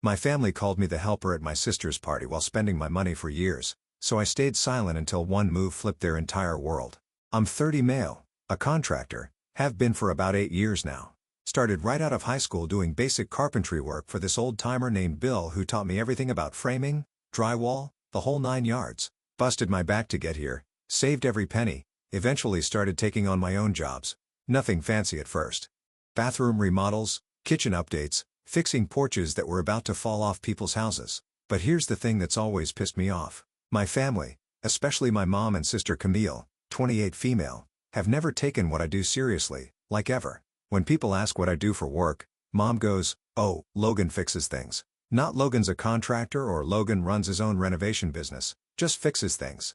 My family called me the helper at my sister's party while spending my money for years, so I stayed silent until one move flipped their entire world. I'm 30 male, a contractor, have been for about 8 years now. Started right out of high school doing basic carpentry work for this old-timer named Bill who taught me everything about framing, drywall, the whole 9 yards. Busted my back to get here, saved every penny, eventually started taking on my own jobs. Nothing fancy at first. Bathroom remodels, kitchen updates, fixing porches that were about to fall off people's houses. But here's the thing that's always pissed me off. My family, especially my mom and sister Camille, 28 female, have never taken what I do seriously, like ever. When people ask what I do for work, Mom goes, "Oh, Logan fixes things." Not Logan's a contractor or Logan runs his own renovation business, just fixes things.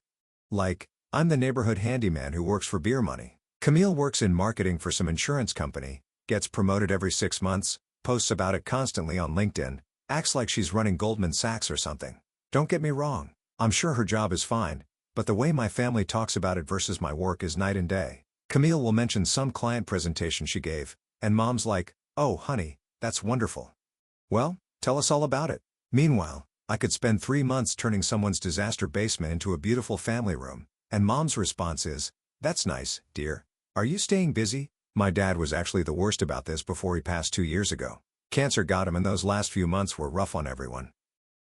Like, I'm the neighborhood handyman who works for beer money. Camille works in marketing for some insurance company, gets promoted every 6 months, posts about it constantly on LinkedIn, acts like she's running Goldman Sachs or something. Don't get me wrong, I'm sure her job is fine, but the way my family talks about it versus my work is night and day. Camille will mention some client presentation she gave, and Mom's like, "Oh honey, that's wonderful. Well, tell us all about it." Meanwhile, I could spend 3 months turning someone's disaster basement into a beautiful family room, and Mom's response is, "That's nice, dear. Are you staying busy?" My dad was actually the worst about this before he passed 2 years ago. Cancer got him and those last few months were rough on everyone.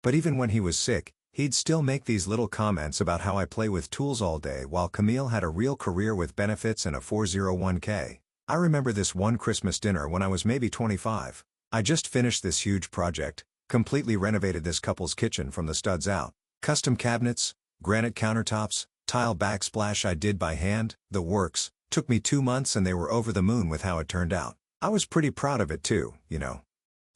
But even when he was sick, he'd still make these little comments about how I play with tools all day while Camille had a real career with benefits and a 401k. I remember this one Christmas dinner when I was maybe 25. I just finished this huge project, completely renovated this couple's kitchen from the studs out. Custom cabinets, granite countertops, tile backsplash I did by hand, the works. Took me 2 months and they were over the moon with how it turned out. I was pretty proud of it too, you know.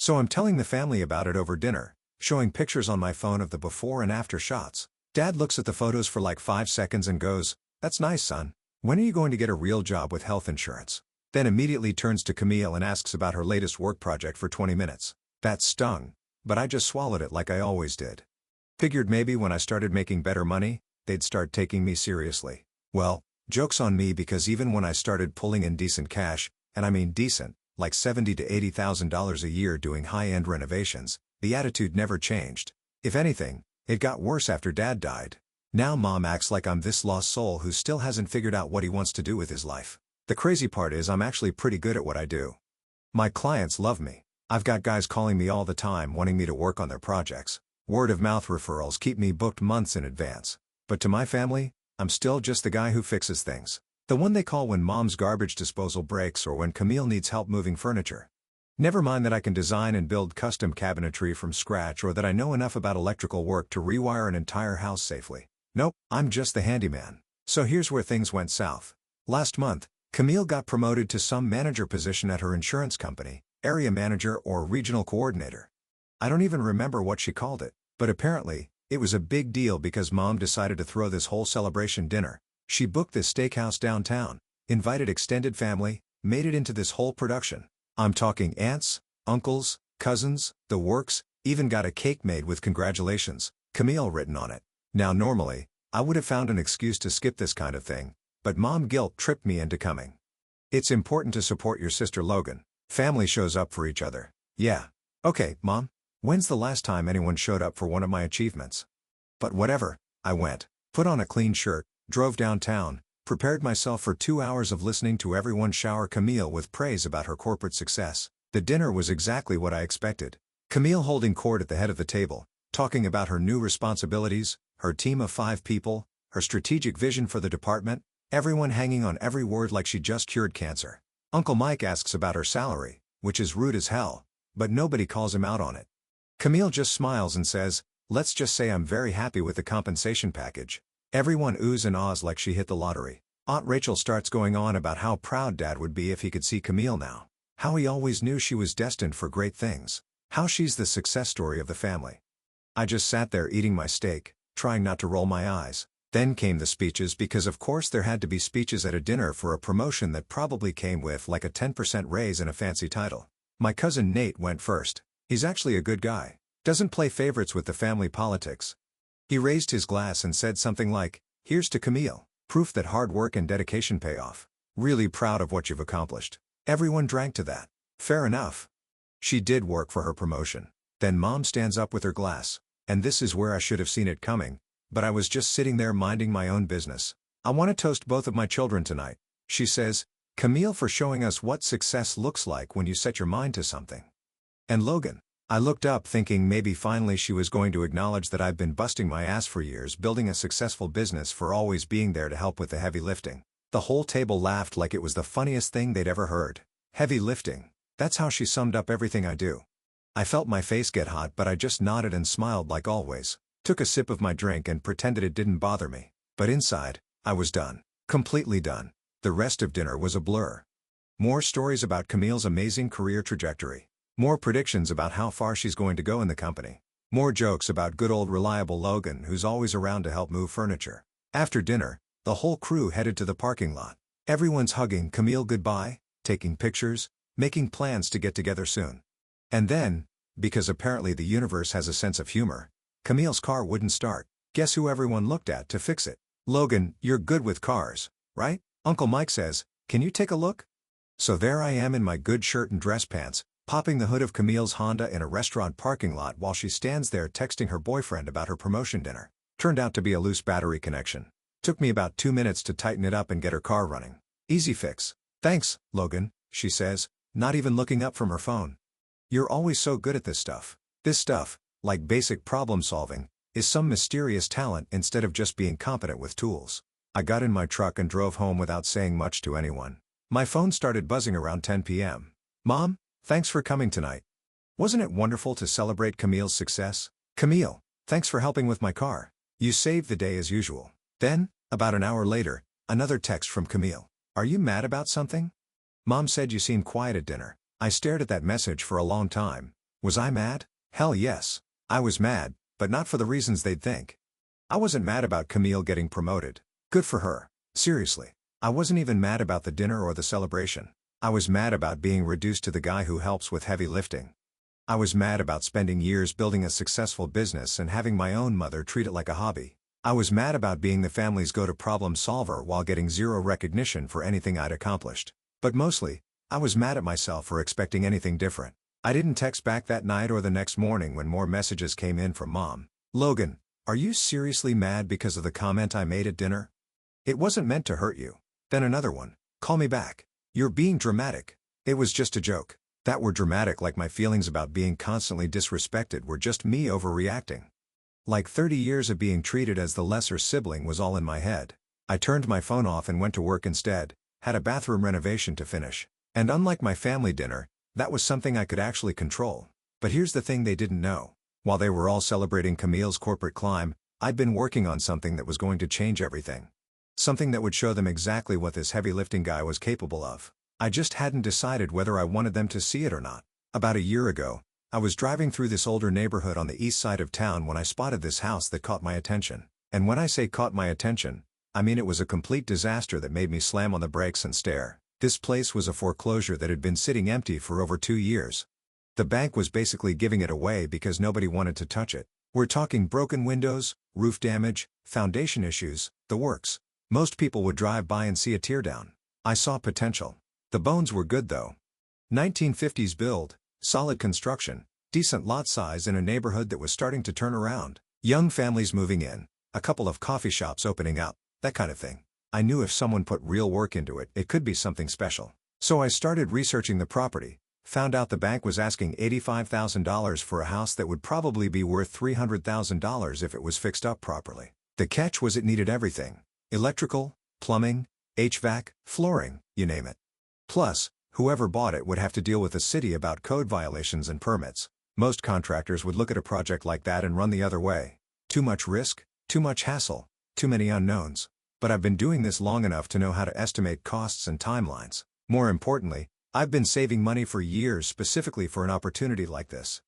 So I'm telling the family about it over dinner, showing pictures on my phone of the before and after shots. Dad looks at the photos for like 5 seconds and goes, "That's nice, son. When are you going to get a real job with health insurance?" Then immediately turns to Camille and asks about her latest work project for 20 minutes. That stung, but I just swallowed it like I always did. Figured maybe when I started making better money, they'd start taking me seriously. Well, joke's on me because even when I started pulling in decent cash, and I mean decent, like $70,000 to $80,000 a year doing high-end renovations, the attitude never changed. If anything, it got worse after Dad died. Now Mom acts like I'm this lost soul who still hasn't figured out what he wants to do with his life. The crazy part is I'm actually pretty good at what I do. My clients love me. I've got guys calling me all the time wanting me to work on their projects. Word-of-mouth referrals keep me booked months in advance. But to my family, I'm still just the guy who fixes things. The one they call when Mom's garbage disposal breaks or when Camille needs help moving furniture. Never mind that I can design and build custom cabinetry from scratch or that I know enough about electrical work to rewire an entire house safely. Nope, I'm just the handyman. So here's where things went south. Last month, Camille got promoted to some manager position at her insurance company, area manager or regional coordinator. I don't even remember what she called it, but apparently, it was a big deal because Mom decided to throw this whole celebration dinner. She booked this steakhouse downtown, invited extended family, made it into this whole production. I'm talking aunts, uncles, cousins, the works, even got a cake made with congratulations, Camille written on it. Now normally, I would have found an excuse to skip this kind of thing, but Mom guilt tripped me into coming. It's important to support your sister Logan. Family shows up for each other. Yeah. Okay, Mom. When's the last time anyone showed up for one of my achievements? But whatever, I went, put on a clean shirt, drove downtown, prepared myself for 2 hours of listening to everyone shower Camille with praise about her corporate success. The dinner was exactly what I expected. Camille holding court at the head of the table, talking about her new responsibilities, her team of 5 people, her strategic vision for the department, everyone hanging on every word like she just cured cancer. Uncle Mike asks about her salary, which is rude as hell, but nobody calls him out on it. Camille just smiles and says, "Let's just say I'm very happy with the compensation package." Everyone oohs and ahs like she hit the lottery. Aunt Rachel starts going on about how proud Dad would be if he could see Camille now. How he always knew she was destined for great things. How she's the success story of the family. I just sat there eating my steak, trying not to roll my eyes. Then came the speeches because of course there had to be speeches at a dinner for a promotion that probably came with like a 10% raise and a fancy title. My cousin Nate went first. He's actually a good guy. Doesn't play favorites with the family politics. He raised his glass and said something like, "Here's to Camille, proof that hard work and dedication pay off. Really proud of what you've accomplished." Everyone drank to that. Fair enough. She did work for her promotion. Then Mom stands up with her glass. And this is where I should have seen it coming, but I was just sitting there minding my own business. "I want to toast both of my children tonight," she says. "Camille for showing us what success looks like when you set your mind to something. And Logan." I looked up thinking maybe finally she was going to acknowledge that I've been busting my ass for years building a successful business for always being there to help with the heavy lifting. The whole table laughed like it was the funniest thing they'd ever heard. Heavy lifting. That's how she summed up everything I do. I felt my face get hot, but I just nodded and smiled like always. Took a sip of my drink and pretended it didn't bother me. But inside, I was done. Completely done. The rest of dinner was a blur. More stories about Camille's amazing career trajectory. More predictions about how far she's going to go in the company. More jokes about good old reliable Logan, who's always around to help move furniture. After dinner, the whole crew headed to the parking lot. Everyone's hugging Camille goodbye, taking pictures, making plans to get together soon. And then, because apparently the universe has a sense of humor, Camille's car wouldn't start. Guess who everyone looked at to fix it? "Logan, you're good with cars, right?" Uncle Mike says. "Can you take a look?" So there I am in my good shirt and dress pants, popping the hood of Camille's Honda in a restaurant parking lot while she stands there texting her boyfriend about her promotion dinner. Turned out to be a loose battery connection. Took me about 2 minutes to tighten it up and get her car running. Easy fix. "Thanks, Logan," she says, not even looking up from her phone. "You're always so good at this stuff." This stuff, like basic problem solving, is some mysterious talent instead of just being competent with tools. I got in my truck and drove home without saying much to anyone. My phone started buzzing around 10 p.m. "Mom, thanks for coming tonight. Wasn't it wonderful to celebrate Camille's success? Camille, thanks for helping with my car. You saved the day as usual." Then, about an hour later, another text from Camille. "Are you mad about something? Mom said you seemed quiet at dinner." I stared at that message for a long time. Was I mad? Hell yes. I was mad, but not for the reasons they'd think. I wasn't mad about Camille getting promoted. Good for her. Seriously. I wasn't even mad about the dinner or the celebration. I was mad about being reduced to the guy who helps with heavy lifting. I was mad about spending years building a successful business and having my own mother treat it like a hobby. I was mad about being the family's go-to problem solver while getting zero recognition for anything I'd accomplished. But mostly, I was mad at myself for expecting anything different. I didn't text back that night or the next morning when more messages came in from Mom. "Logan, are you seriously mad because of the comment I made at dinner? It wasn't meant to hurt you." Then another one. "Call me back. You're being dramatic. It was just a joke." That were dramatic, like my feelings about being constantly disrespected were just me overreacting. Like 30 years of being treated as the lesser sibling was all in my head. I turned my phone off and went to work instead, had a bathroom renovation to finish. And unlike my family dinner, that was something I could actually control. But here's the thing they didn't know. While they were all celebrating Camille's corporate climb, I'd been working on something that was going to change everything. Something that would show them exactly what this heavy lifting guy was capable of. I just hadn't decided whether I wanted them to see it or not. About a year ago, I was driving through this older neighborhood on the east side of town when I spotted this house that caught my attention. And when I say caught my attention, I mean it was a complete disaster that made me slam on the brakes and stare. This place was a foreclosure that had been sitting empty for over 2 years. The bank was basically giving it away because nobody wanted to touch it. We're talking broken windows, roof damage, foundation issues, the works. Most people would drive by and see a teardown. I saw potential. The bones were good though. 1950s build, solid construction, decent lot size in a neighborhood that was starting to turn around. Young families moving in, a couple of coffee shops opening up, that kind of thing. I knew if someone put real work into it, it could be something special. So I started researching the property, found out the bank was asking $85,000 for a house that would probably be worth $300,000 if it was fixed up properly. The catch was it needed everything. Electrical, plumbing, HVAC, flooring, you name it. Plus, whoever bought it would have to deal with the city about code violations and permits. Most contractors would look at a project like that and run the other way. Too much risk, too much hassle, too many unknowns. But I've been doing this long enough to know how to estimate costs and timelines. More importantly, I've been saving money for years specifically for an opportunity like this.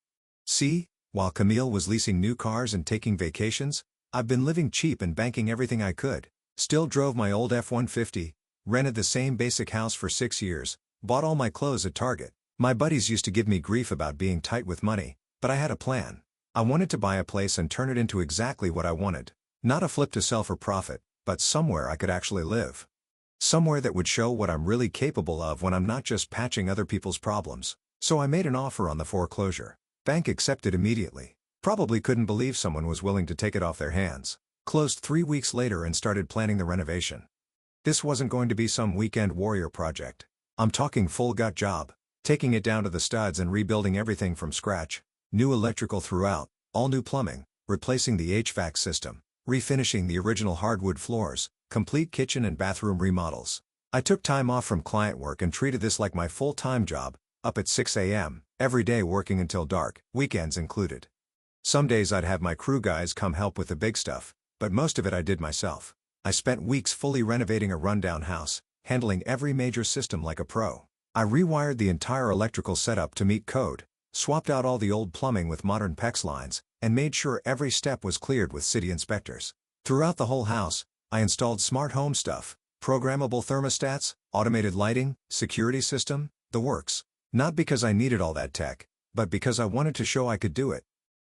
See, while Camille was leasing new cars and taking vacations, I've been living cheap and banking everything I could. Still drove my old F-150, rented the same basic house for 6 years, bought all my clothes at Target. My buddies used to give me grief about being tight with money, but I had a plan. I wanted to buy a place and turn it into exactly what I wanted. Not a flip to sell for profit, but somewhere I could actually live. Somewhere that would show what I'm really capable of when I'm not just patching other people's problems. So I made an offer on the foreclosure. Bank accepted immediately. Probably couldn't believe someone was willing to take it off their hands. Closed 3 weeks later and started planning the renovation. This wasn't going to be some weekend warrior project. I'm talking full gut job. Taking it down to the studs and rebuilding everything from scratch. New electrical throughout, all new plumbing, replacing the HVAC system, refinishing the original hardwood floors, complete kitchen and bathroom remodels. I took time off from client work and treated this like my full-time job, up at 6 a.m., every day working until dark, weekends included. Some days I'd have my crew guys come help with the big stuff, but most of it I did myself. I spent weeks fully renovating a rundown house, handling every major system like a pro. I rewired the entire electrical setup to meet code, swapped out all the old plumbing with modern PEX lines, and made sure every step was cleared with city inspectors. Throughout the whole house, I installed smart home stuff, programmable thermostats, automated lighting, security system, the works. Not because I needed all that tech, but because I wanted to show I could do it.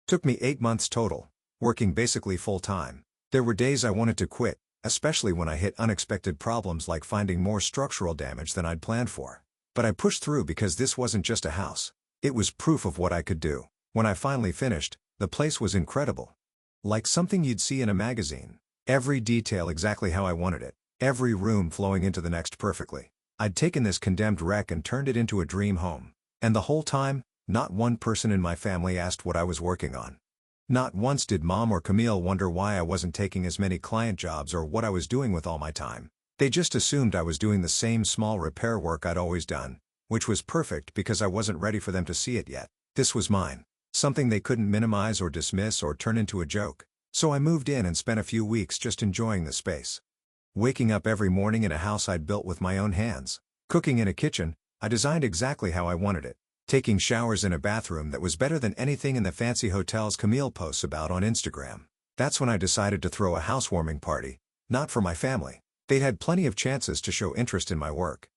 Took me 8 months total, working basically full-time. There were days I wanted to quit, especially when I hit unexpected problems like finding more structural damage than I'd planned for. But I pushed through because this wasn't just a house. It was proof of what I could do. When I finally finished, the place was incredible. Like something you'd see in a magazine. Every detail exactly how I wanted it. Every room flowing into the next perfectly. I'd taken this condemned wreck and turned it into a dream home. And the whole time, not one person in my family asked what I was working on. Not once did Mom or Camille wonder why I wasn't taking as many client jobs or what I was doing with all my time. They just assumed I was doing the same small repair work I'd always done, which was perfect because I wasn't ready for them to see it yet. This was mine. Something they couldn't minimize or dismiss or turn into a joke. So I moved in and spent a few weeks just enjoying the space. Waking up every morning in a house I'd built with my own hands. Cooking in a kitchen I designed exactly how I wanted it. Taking showers in a bathroom that was better than anything in the fancy hotels Camille posts about on Instagram. That's when I decided to throw a housewarming party. Not for my family. They'd had plenty of chances to show interest in my work.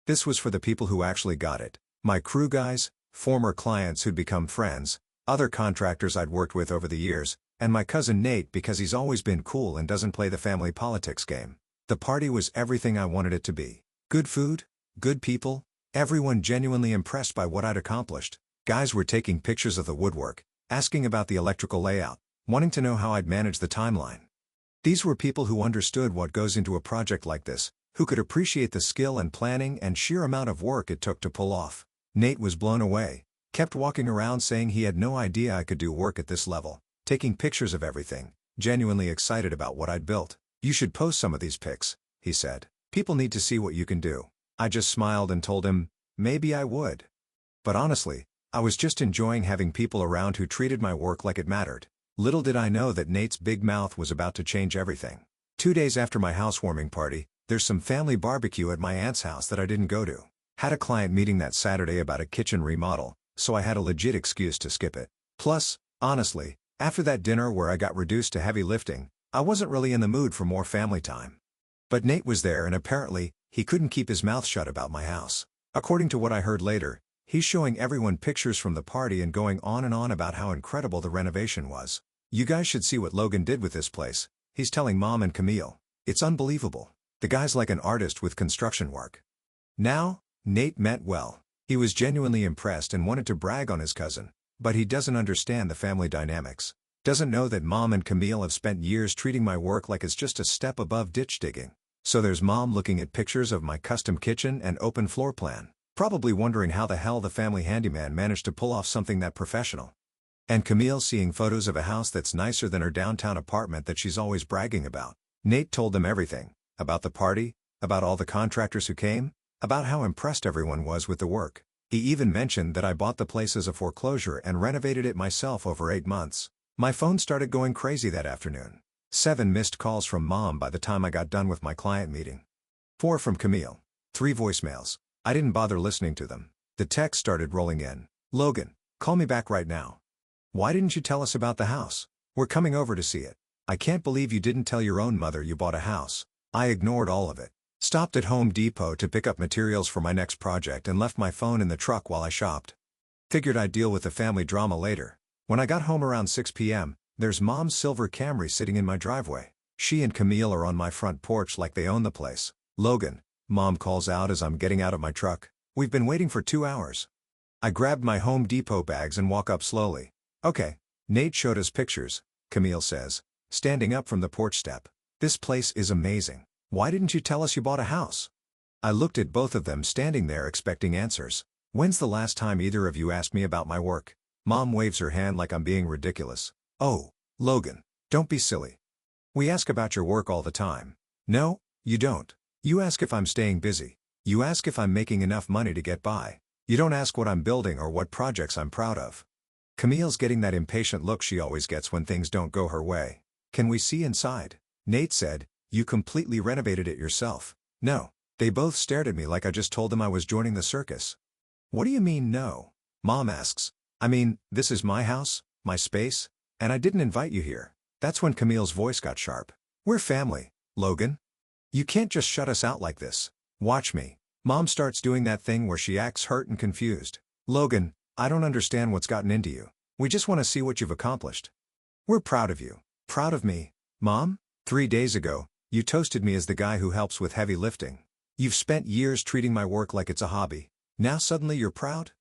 This was for the people who actually got it. My crew guys, former clients who'd become friends, other contractors I'd worked with over the years, and my cousin Nate because he's always been cool and doesn't play the family politics game. The party was everything I wanted it to be. Good food, good people, everyone genuinely impressed by what I'd accomplished. Guys were taking pictures of the woodwork, asking about the electrical layout, wanting to know how I'd manage the timeline. These were people who understood what goes into a project like this, who could appreciate the skill and planning and sheer amount of work it took to pull off. Nate was blown away, kept walking around saying he had no idea I could do work at this level, taking pictures of everything, genuinely excited about what I'd built. "You should post some of these pics," he said. "People need to see what you can do." I just smiled and told him, maybe I would. But honestly, I was just enjoying having people around who treated my work like it mattered. Little did I know that Nate's big mouth was about to change everything. 2 days after my housewarming party, there's some family barbecue at my aunt's house that I didn't go to. Had a client meeting that Saturday about a kitchen remodel, so I had a legit excuse to skip it. Plus, honestly, after that dinner where I got reduced to heavy lifting, I wasn't really in the mood for more family time. But Nate was there and apparently, he couldn't keep his mouth shut about my house. According to what I heard later, he's showing everyone pictures from the party and going on and on about how incredible the renovation was. "You guys should see what Logan did with this place," he's telling Mom and Camille. "It's unbelievable. The guy's like an artist with construction work." Now, Nate meant well. He was genuinely impressed and wanted to brag on his cousin, but he doesn't understand the family dynamics. Doesn't know that Mom and Camille have spent years treating my work like it's just a step above ditch digging. So there's Mom looking at pictures of my custom kitchen and open floor plan, probably wondering how the hell the family handyman managed to pull off something that professional. And Camille seeing photos of a house that's nicer than her downtown apartment that she's always bragging about. Nate told them everything, about the party, about all the contractors who came, about how impressed everyone was with the work. He even mentioned that I bought the place as a foreclosure and renovated it myself over 8 months. My phone started going crazy that afternoon. 7 missed calls from Mom by the time I got done with my client meeting. 4 from Camille. 3 voicemails. I didn't bother listening to them. The text started rolling in. "Logan, call me back right now. Why didn't you tell us about the house? We're coming over to see it. I can't believe you didn't tell your own mother you bought a house." I ignored all of it. Stopped at Home Depot to pick up materials for my next project and left my phone in the truck while I shopped. Figured I'd deal with the family drama later. When I got home around 6 p.m., there's Mom's silver Camry sitting in my driveway. She and Camille are on my front porch like they own the place. "Logan," Mom calls out as I'm getting out of my truck. "We've been waiting for 2 hours." I grabbed my Home Depot bags and walk up slowly. Okay. Nate showed us pictures, Camille says, standing up from the porch step. This place is amazing. Why didn't you tell us you bought a house? I looked at both of them standing there expecting answers. When's the last time either of you asked me about my work? Mom waves her hand like I'm being ridiculous. Oh, Logan, don't be silly. We ask about your work all the time. No, you don't. You ask if I'm staying busy. You ask if I'm making enough money to get by. You don't ask what I'm building or what projects I'm proud of. Camille's getting that impatient look she always gets when things don't go her way. Can we see inside? Nate said, you completely renovated it yourself. No. They both stared at me like I just told them I was joining the circus. What do you mean no? Mom asks. I mean, this is my house, my space, and I didn't invite you here. That's when Camille's voice got sharp. We're family, Logan. You can't just shut us out like this. Watch me. Mom starts doing that thing where she acts hurt and confused. Logan, I don't understand what's gotten into you. We just want to see what you've accomplished. We're proud of you. Proud of me. Mom? 3 days ago, you toasted me as the guy who helps with heavy lifting. You've spent years treating my work like it's a hobby. Now suddenly you're proud?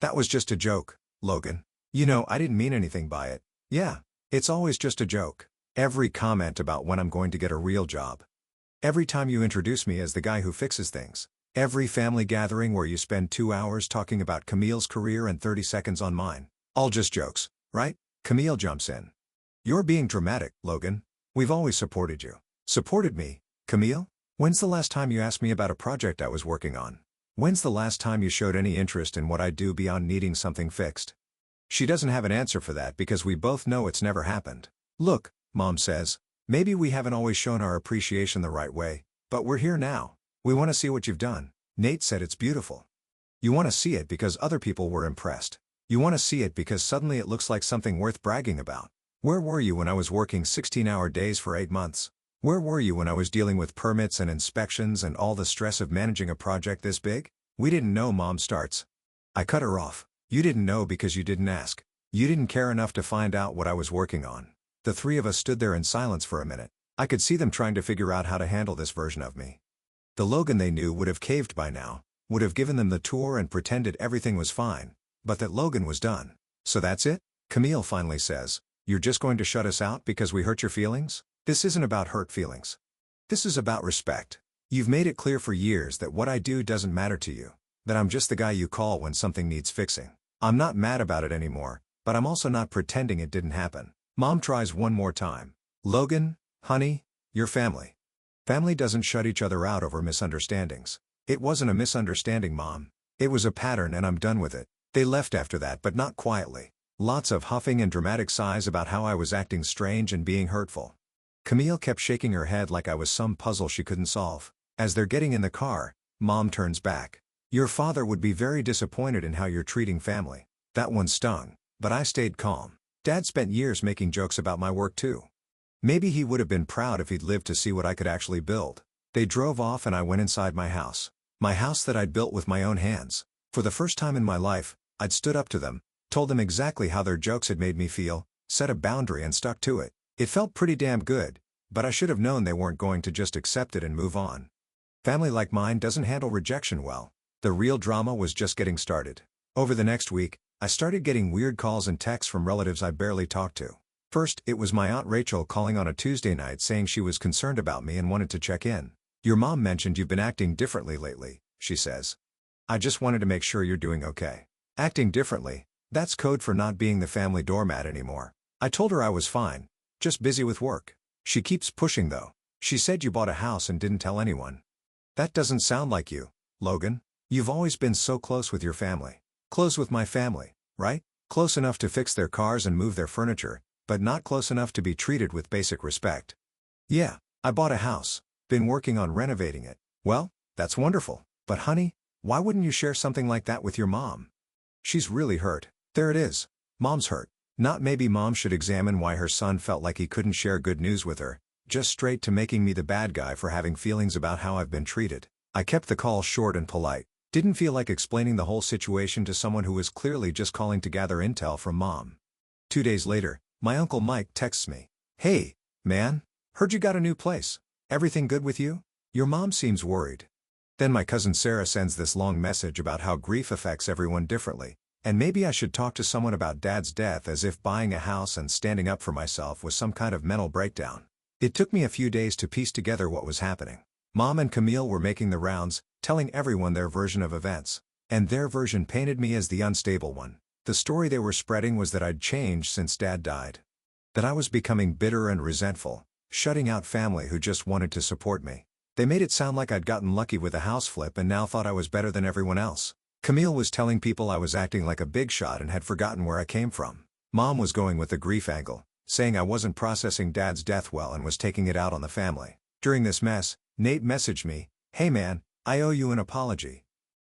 That was just a joke, Logan. You know, I didn't mean anything by it. Yeah, it's always just a joke. Every comment about when I'm going to get a real job. Every time you introduce me as the guy who fixes things. Every family gathering where you spend 2 hours talking about Camille's career and 30 seconds on mine. All just jokes, right? Camille jumps in. You're being dramatic, Logan. We've always supported you. Supported me, Camille? When's the last time you asked me about a project I was working on? When's the last time you showed any interest in what I do beyond needing something fixed? She doesn't have an answer for that because we both know it's never happened. Look, Mom says, maybe we haven't always shown our appreciation the right way, but we're here now. We want to see what you've done. Nate said it's beautiful. You want to see it because other people were impressed. You want to see it because suddenly it looks like something worth bragging about. Where were you when I was working 16-hour days for 8 months? Where were you when I was dealing with permits and inspections and all the stress of managing a project this big? We didn't know, Mom starts. I cut her off. You didn't know because you didn't ask. You didn't care enough to find out what I was working on. The three of us stood there in silence for a minute. I could see them trying to figure out how to handle this version of me. The Logan they knew would have caved by now, would have given them the tour and pretended everything was fine, but that Logan was done. So that's it? Camille finally says, you're just going to shut us out because we hurt your feelings? This isn't about hurt feelings. This is about respect. You've made it clear for years that what I do doesn't matter to you, that I'm just the guy you call when something needs fixing. I'm not mad about it anymore, but I'm also not pretending it didn't happen. Mom tries one more time. Logan, honey, your family. Family doesn't shut each other out over misunderstandings. It wasn't a misunderstanding, Mom. It was a pattern and I'm done with it. They left after that but not quietly. Lots of huffing and dramatic sighs about how I was acting strange and being hurtful. Camille kept shaking her head like I was some puzzle she couldn't solve. As they're getting in the car, Mom turns back. Your father would be very disappointed in how you're treating family. That one stung, but I stayed calm. Dad spent years making jokes about my work too. Maybe he would have been proud if he'd lived to see what I could actually build. They drove off and I went inside my house. My house that I'd built with my own hands. For the first time in my life, I'd stood up to them, told them exactly how their jokes had made me feel, set a boundary and stuck to it. It felt pretty damn good, but I should have known they weren't going to just accept it and move on. Family like mine doesn't handle rejection well. The real drama was just getting started. Over the next week, I started getting weird calls and texts from relatives I barely talked to. First, it was my Aunt Rachel calling on a Tuesday night saying she was concerned about me and wanted to check in. Your mom mentioned you've been acting differently lately, she says. I just wanted to make sure you're doing okay. Acting differently, that's code for not being the family doormat anymore. I told her I was fine, just busy with work. She keeps pushing though. She said you bought a house and didn't tell anyone. That doesn't sound like you, Logan. You've always been so close with your family. Close with my family, right? Close enough to fix their cars and move their furniture, but not close enough to be treated with basic respect. Yeah, I bought a house. Been working on renovating it. Well, that's wonderful. But honey, why wouldn't you share something like that with your mom? She's really hurt. There it is. Mom's hurt. Not maybe Mom should examine why her son felt like he couldn't share good news with her, just straight to making me the bad guy for having feelings about how I've been treated. I kept the call short and polite. Didn't feel like explaining the whole situation to someone who was clearly just calling to gather intel from Mom. 2 days later, my Uncle Mike texts me. Hey, man, heard you got a new place. Everything good with you? Your mom seems worried. Then my cousin Sarah sends this long message about how grief affects everyone differently. And maybe I should talk to someone about Dad's death, as if buying a house and standing up for myself was some kind of mental breakdown. It took me a few days to piece together what was happening. Mom and Camille were making the rounds, telling everyone their version of events. And their version painted me as the unstable one. The story they were spreading was that I'd changed since Dad died. That I was becoming bitter and resentful, shutting out family who just wanted to support me. They made it sound like I'd gotten lucky with a house flip and now thought I was better than everyone else. Camille was telling people I was acting like a big shot and had forgotten where I came from. Mom was going with the grief angle, saying I wasn't processing Dad's death well and was taking it out on the family. During this mess, Nate messaged me, "Hey man, I owe you an apology.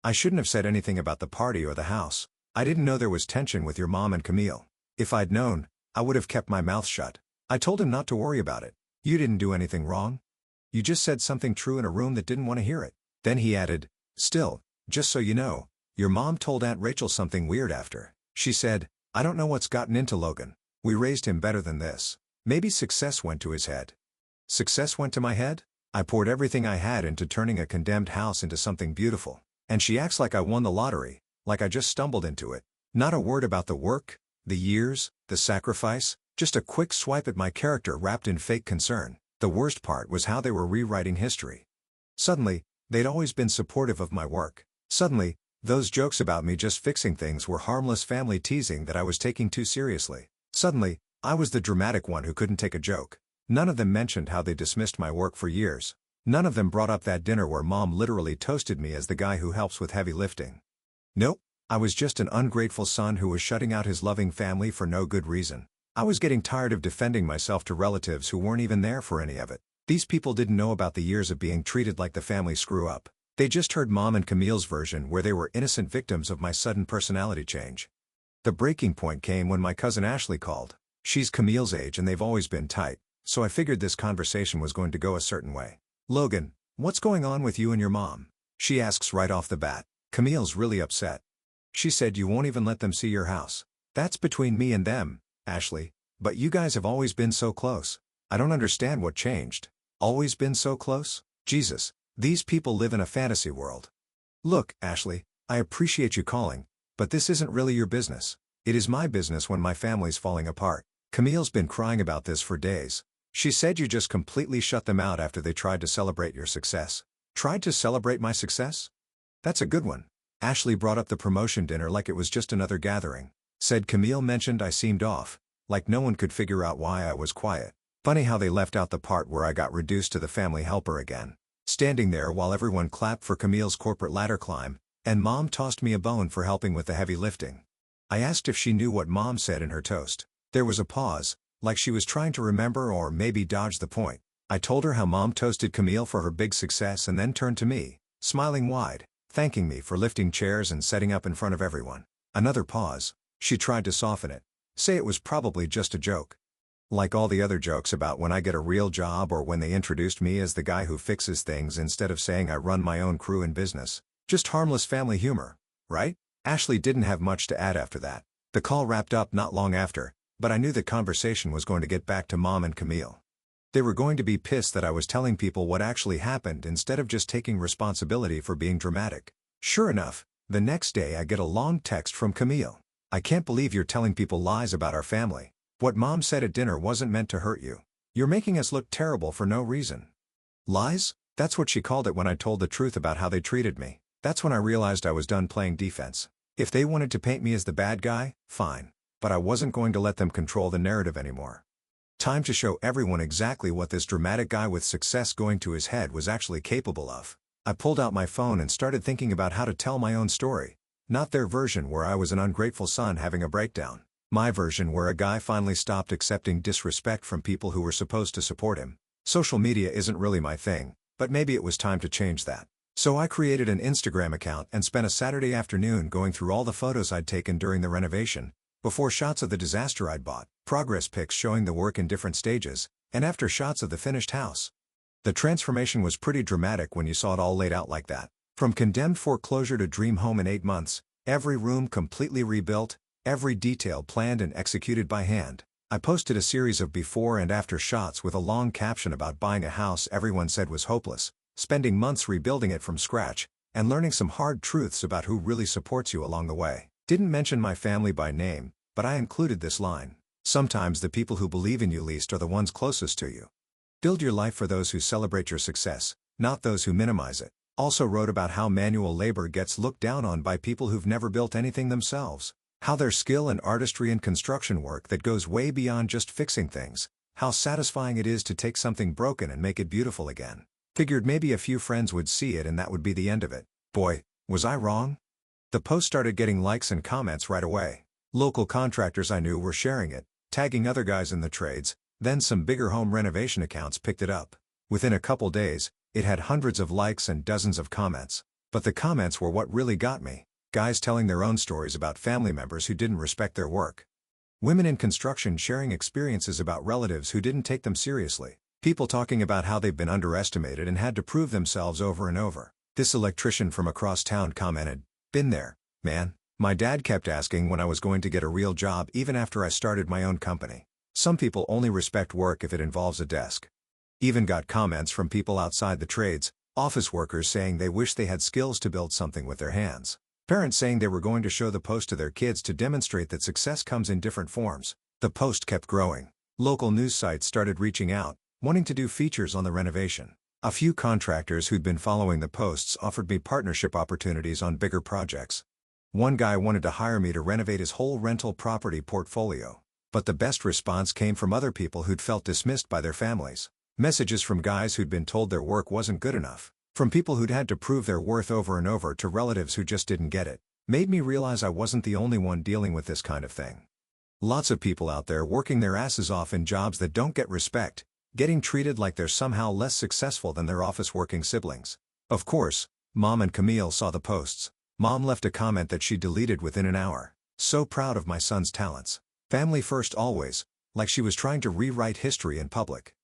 I shouldn't have said anything about the party or the house. I didn't know there was tension with your mom and Camille. If I'd known, I would have kept my mouth shut." I told him not to worry about it. "You didn't do anything wrong. You just said something true in a room that didn't want to hear it." Then he added, "Still, just so you know, your mom told Aunt Rachel something weird after. She said, 'I don't know what's gotten into Logan. We raised him better than this.' Maybe success went to his head." Success went to my head? I poured everything I had into turning a condemned house into something beautiful. And she acts like I won the lottery, like I just stumbled into it. Not a word about the work, the years, the sacrifice, just a quick swipe at my character wrapped in fake concern. The worst part was how they were rewriting history. Suddenly, they'd always been supportive of my work. Suddenly, those jokes about me just fixing things were harmless family teasing that I was taking too seriously. Suddenly, I was the dramatic one who couldn't take a joke. None of them mentioned how they dismissed my work for years. None of them brought up that dinner where Mom literally toasted me as the guy who helps with heavy lifting. Nope, I was just an ungrateful son who was shutting out his loving family for no good reason. I was getting tired of defending myself to relatives who weren't even there for any of it. These people didn't know about the years of being treated like the family screw-up. They just heard Mom and Camille's version where they were innocent victims of my sudden personality change. The breaking point came when my cousin Ashley called. She's Camille's age and they've always been tight, so I figured this conversation was going to go a certain way. "Logan, what's going on with you and your mom?" she asks right off the bat. "Camille's really upset. She said you won't even let them see your house." "That's between me and them, Ashley, but you guys have always been so close. I don't understand what changed." "Always been so close? Jesus, these people live in a fantasy world." "Look, Ashley, I appreciate you calling, but this isn't really your business. It is my business when my family's falling apart. Camille's been crying about this for days. She said you just completely shut them out after they tried to celebrate your success." "Tried to celebrate my success? That's a good one." Ashley brought up the promotion dinner like it was just another gathering. Said Camille mentioned I seemed off, like no one could figure out why I was quiet. Funny how they left out the part where I got reduced to the family helper again. Standing there while everyone clapped for Camille's corporate ladder climb, and Mom tossed me a bone for helping with the heavy lifting. I asked if she knew what Mom said in her toast. There was a pause, like she was trying to remember or maybe dodge the point. I told her how Mom toasted Camille for her big success and then turned to me, smiling wide, thanking me for lifting chairs and setting up in front of everyone. Another pause. She tried to soften it. Say it was probably just a joke. Like all the other jokes about when I get a real job or when they introduced me as the guy who fixes things instead of saying I run my own crew and business. Just harmless family humor, right? Ashley didn't have much to add after that. The call wrapped up not long after, but I knew the conversation was going to get back to Mom and Camille. They were going to be pissed that I was telling people what actually happened instead of just taking responsibility for being dramatic. Sure enough, the next day I get a long text from Camille. "I can't believe you're telling people lies about our family. What Mom said at dinner wasn't meant to hurt you. You're making us look terrible for no reason." Lies? That's what she called it when I told the truth about how they treated me. That's when I realized I was done playing defense. If they wanted to paint me as the bad guy, fine. But I wasn't going to let them control the narrative anymore. Time to show everyone exactly what this dramatic guy with success going to his head was actually capable of. I pulled out my phone and started thinking about how to tell my own story. Not their version where I was an ungrateful son having a breakdown. My version where a guy finally stopped accepting disrespect from people who were supposed to support him. Social media isn't really my thing, but maybe it was time to change that. So I created an Instagram account and spent a Saturday afternoon going through all the photos I'd taken during the renovation, before shots of the disaster I'd bought, progress pics showing the work in different stages, and after shots of the finished house. The transformation was pretty dramatic when you saw it all laid out like that. From condemned foreclosure to dream home in 8 months, every room completely rebuilt, every detail planned and executed by hand. I posted a series of before and after shots with a long caption about buying a house everyone said was hopeless, spending months rebuilding it from scratch, and learning some hard truths about who really supports you along the way. Didn't mention my family by name, but I included this line. Sometimes the people who believe in you least are the ones closest to you. Build your life for those who celebrate your success, not those who minimize it. Also wrote about how manual labor gets looked down on by people who've never built anything themselves. How their skill and artistry in construction work that goes way beyond just fixing things. How satisfying it is to take something broken and make it beautiful again. Figured maybe a few friends would see it and that would be the end of it. Boy, was I wrong? The post started getting likes and comments right away. Local contractors I knew were sharing it, tagging other guys in the trades, then some bigger home renovation accounts picked it up. Within a couple days, it had hundreds of likes and dozens of comments. But the comments were what really got me. Guys telling their own stories about family members who didn't respect their work. Women in construction sharing experiences about relatives who didn't take them seriously. People talking about how they've been underestimated and had to prove themselves over and over. This electrician from across town commented, "Been there, man. My dad kept asking when I was going to get a real job even after I started my own company. Some people only respect work if it involves a desk." Even got comments from people outside the trades, office workers saying they wish they had skills to build something with their hands. Parents saying they were going to show the post to their kids to demonstrate that success comes in different forms. The post kept growing. Local news sites started reaching out, wanting to do features on the renovation. A few contractors who'd been following the posts offered me partnership opportunities on bigger projects. One guy wanted to hire me to renovate his whole rental property portfolio. But the best response came from other people who'd felt dismissed by their families. Messages from guys who'd been told their work wasn't good enough. From people who'd had to prove their worth over and over to relatives who just didn't get it. Made me realize I wasn't the only one dealing with this kind of thing. Lots of people out there working their asses off in jobs that don't get respect, getting treated like they're somehow less successful than their office-working siblings. Of course, Mom and Camille saw the posts. Mom left a comment that she deleted within an hour. "So proud of my son's talents. Family first always," like she was trying to rewrite history in public.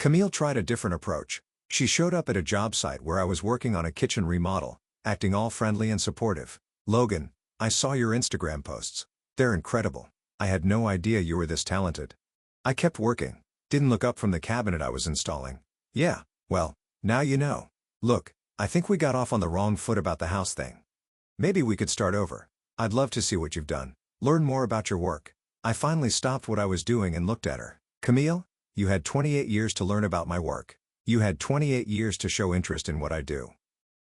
Camille tried a different approach. She showed up at a job site where I was working on a kitchen remodel, acting all friendly and supportive. "Logan, I saw your Instagram posts. They're incredible. I had no idea you were this talented. I kept working. Didn't look up from the cabinet I was installing. Yeah, well, now you know. Look, I think we got off on the wrong foot about the house thing. Maybe we could start over. I'd love to see what you've done. Learn more about your work." I finally stopped what I was doing and looked at her. "Camille, you had 28 years to learn about my work. You had 28 years to show interest in what I do.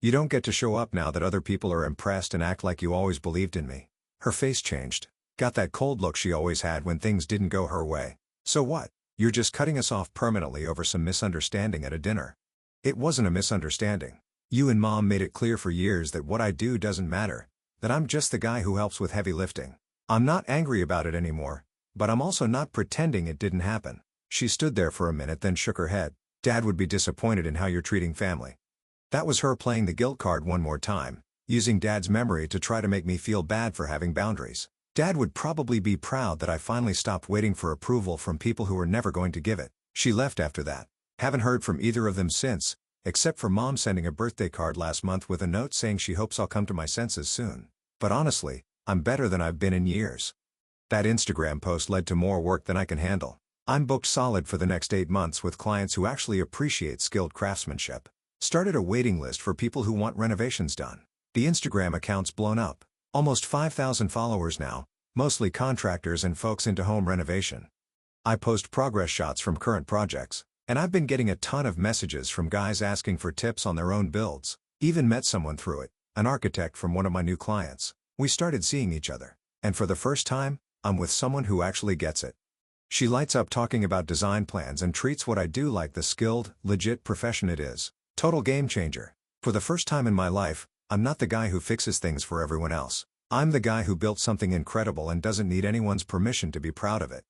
You don't get to show up now that other people are impressed and act like you always believed in me." Her face changed. Got that cold look she always had when things didn't go her way. "So what? You're just cutting us off permanently over some misunderstanding at a dinner." "It wasn't a misunderstanding. You and Mom made it clear for years that what I do doesn't matter, that I'm just the guy who helps with heavy lifting. I'm not angry about it anymore, but I'm also not pretending it didn't happen." She stood there for a minute then shook her head. "Dad would be disappointed in how you're treating family." That was her playing the guilt card one more time, using Dad's memory to try to make me feel bad for having boundaries. Dad would probably be proud that I finally stopped waiting for approval from people who were never going to give it. She left after that. Haven't heard from either of them since, except for Mom sending a birthday card last month with a note saying she hopes I'll come to my senses soon. But honestly, I'm better than I've been in years. That Instagram post led to more work than I can handle. I'm booked solid for the next 8 months with clients who actually appreciate skilled craftsmanship. Started a waiting list for people who want renovations done. The Instagram account's blown up. Almost 5,000 followers now, mostly contractors and folks into home renovation. I post progress shots from current projects, and I've been getting a ton of messages from guys asking for tips on their own builds. Even met someone through it, an architect from one of my new clients. We started seeing each other, and for the first time, I'm with someone who actually gets it. She lights up talking about design plans and treats what I do like the skilled, legit profession it is. Total game changer. For the first time in my life, I'm not the guy who fixes things for everyone else. I'm the guy who built something incredible and doesn't need anyone's permission to be proud of it.